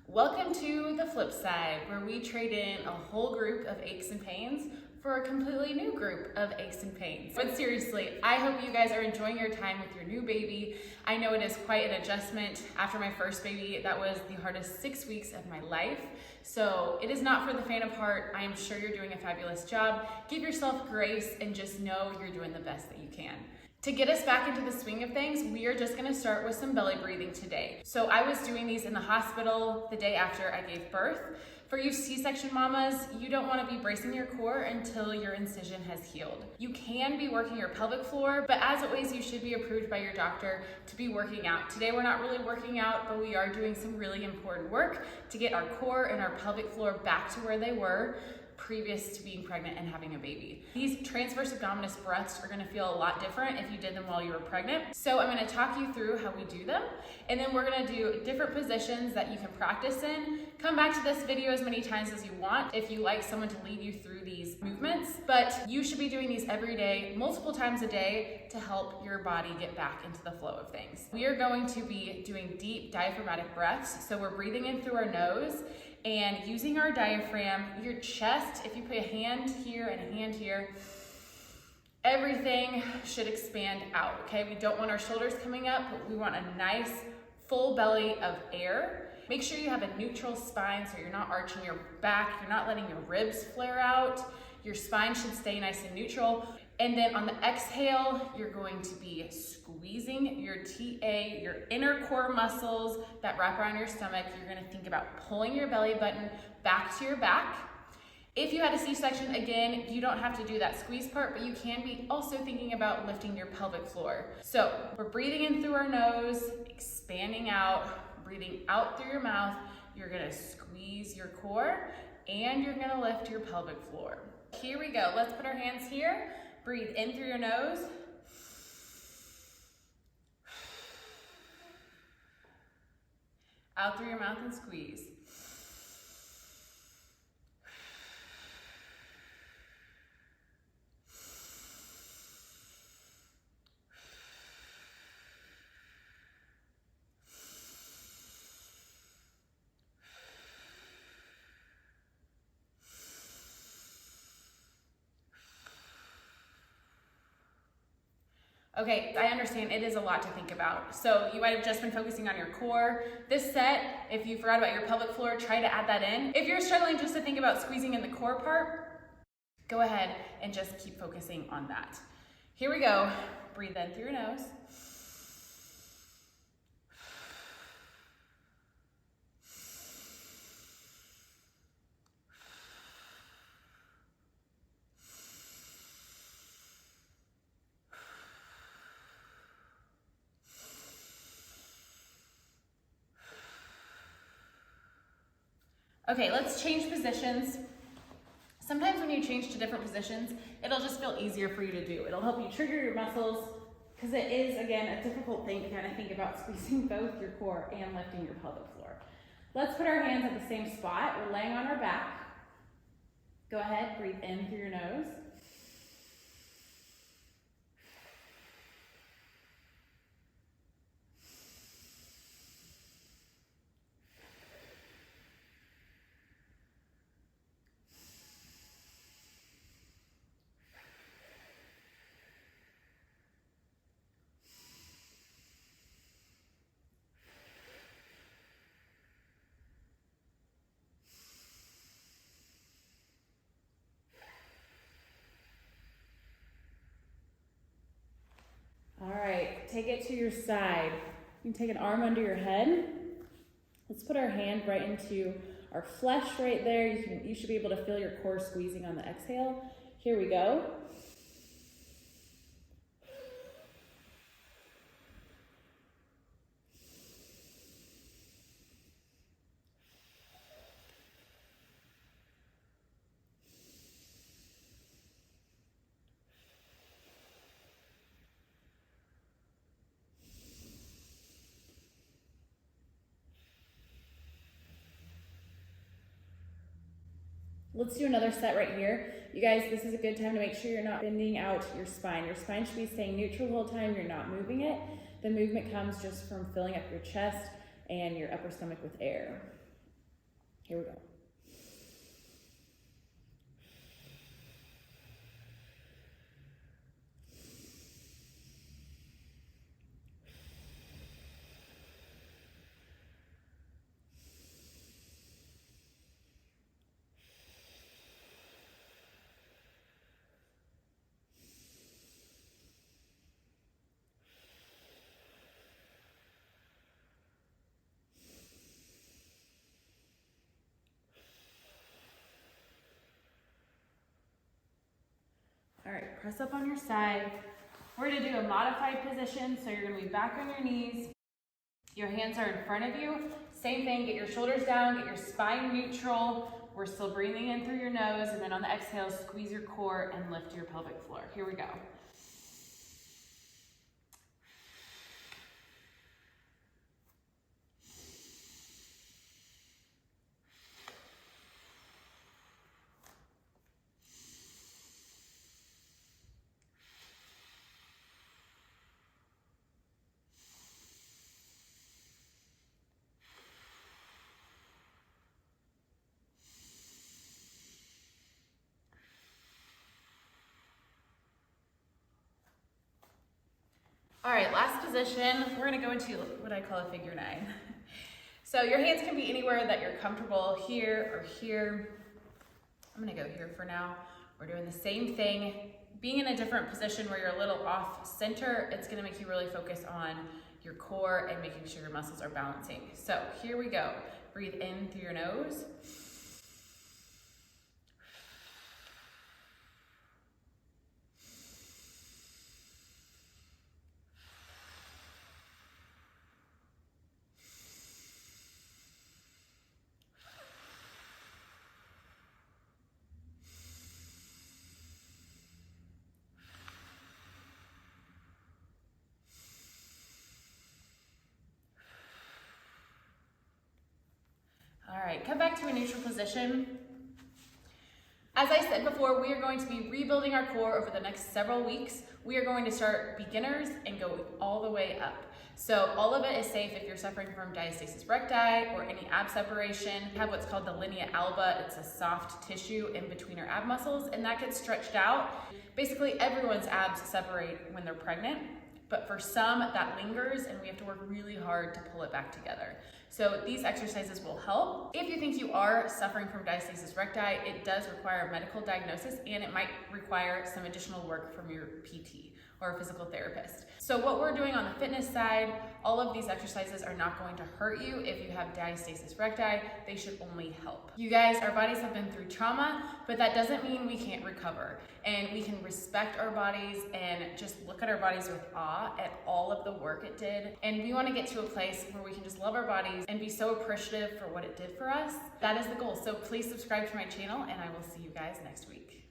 Welcome to the flip side, where we trade in a whole group of aches and pains for a completely new group of aches and pains. But seriously, I hope you guys are enjoying your time with your new baby. I know it is quite an adjustment. After my first baby, that was the hardest 6 weeks of my life. So it is not for the faint of heart. I am sure you're doing a fabulous job. Give yourself grace and just know you're doing the best that you can. To get us back into the swing of things, we are just gonna start with some belly breathing today. So I was doing these in the hospital the day after I gave birth. For you C-section mamas, you don't wanna be bracing your core until your incision has healed. You can be working your pelvic floor, but as always, you should be approved by your doctor to be working out. Today, we're not really working out, but we are doing some really important work to get our core and our pelvic floor back to where they were previous to being pregnant and having a baby. These transverse abdominis breaths are gonna feel a lot different if you did them while you were pregnant. So I'm gonna talk you through how we do them, and then we're gonna do different positions that you can practice in. Come back to this video as many times as you want if you like someone to lead you through these movements, but you should be doing these every day, multiple times a day, to help your body get back into the flow of things. We are going to be doing deep diaphragmatic breaths, so we're breathing in through our nose and using our diaphragm, your chest, if you put a hand here and a hand here, everything should expand out, okay? We don't want our shoulders coming up, but we want a nice full belly of air. Make sure you have a neutral spine so you're not arching your back, you're not letting your ribs flare out. Your spine should stay nice and neutral. And then on the exhale, you're going to be squeezing your TA, your inner core muscles that wrap around your stomach. You're gonna think about pulling your belly button back to your back. If you had a C-section, again, you don't have to do that squeeze part, but you can be also thinking about lifting your pelvic floor. So we're breathing in through our nose, expanding out, breathing out through your mouth. You're gonna squeeze your core and you're gonna lift your pelvic floor. Here we go, let's put our hands here. Breathe in through your nose. Out through your mouth and squeeze. Okay, I understand it is a lot to think about. So you might have just been focusing on your core. This set, if you forgot about your pelvic floor, try to add that in. If you're struggling just to think about squeezing in the core part, go ahead and just keep focusing on that. Here we go. Breathe in through your nose. Okay, let's change positions. Sometimes when you change to different positions, it'll just feel easier for you to do. It'll help you trigger your muscles, because it is, again, a difficult thing to kind of think about squeezing both your core and lifting your pelvic floor. Let's put our hands at the same spot. We're laying on our back. Go ahead, breathe in through your nose. All right, take it to your side. You can take an arm under your head. Let's put our hand right into our flesh right there. You should be able to feel your core squeezing on the exhale. Here we go. Let's do another set right here. You guys, this is a good time to make sure you're not bending out your spine. Your spine should be staying neutral the whole time. You're not moving it. The movement comes just from filling up your chest and your upper stomach with air. Here we go. All right, press up on your side. We're gonna do a modified position, so you're gonna be back on your knees. Your hands are in front of you. Same thing, get your shoulders down, get your spine neutral. We're still breathing in through your nose, and then on the exhale, squeeze your core and lift your pelvic floor. Here we go. All right, last position, we're gonna go into what I call a figure 9. So your hands can be anywhere that you're comfortable, here or here. I'm gonna go here for now. We're doing the same thing. Being in a different position where you're a little off center, it's gonna make you really focus on your core and making sure your muscles are balancing. So here we go. Breathe in through your nose. All right, come back to a neutral position. As I said before, we are going to be rebuilding our core over the next several weeks. We are going to start beginners and go all the way up. So all of it is safe if you're suffering from diastasis recti or any ab separation. We have what's called the linea alba. It's a soft tissue in between our ab muscles, and that gets stretched out. Basically, everyone's abs separate when they're pregnant, but for some that lingers and we have to work really hard to pull it back together. So these exercises will help. If you think you are suffering from diastasis recti, it does require a medical diagnosis and it might require some additional work from your PT or a physical therapist. So what we're doing on the fitness side, all of these exercises are not going to hurt you if you have diastasis recti. They should only help. You guys, our bodies have been through trauma, but that doesn't mean we can't recover. And we can respect our bodies and just look at our bodies with awe at all of the work it did. And we want to get to a place where we can just love our bodies and be so appreciative for what it did for us. That is the goal. So please subscribe to my channel and I will see you guys next week.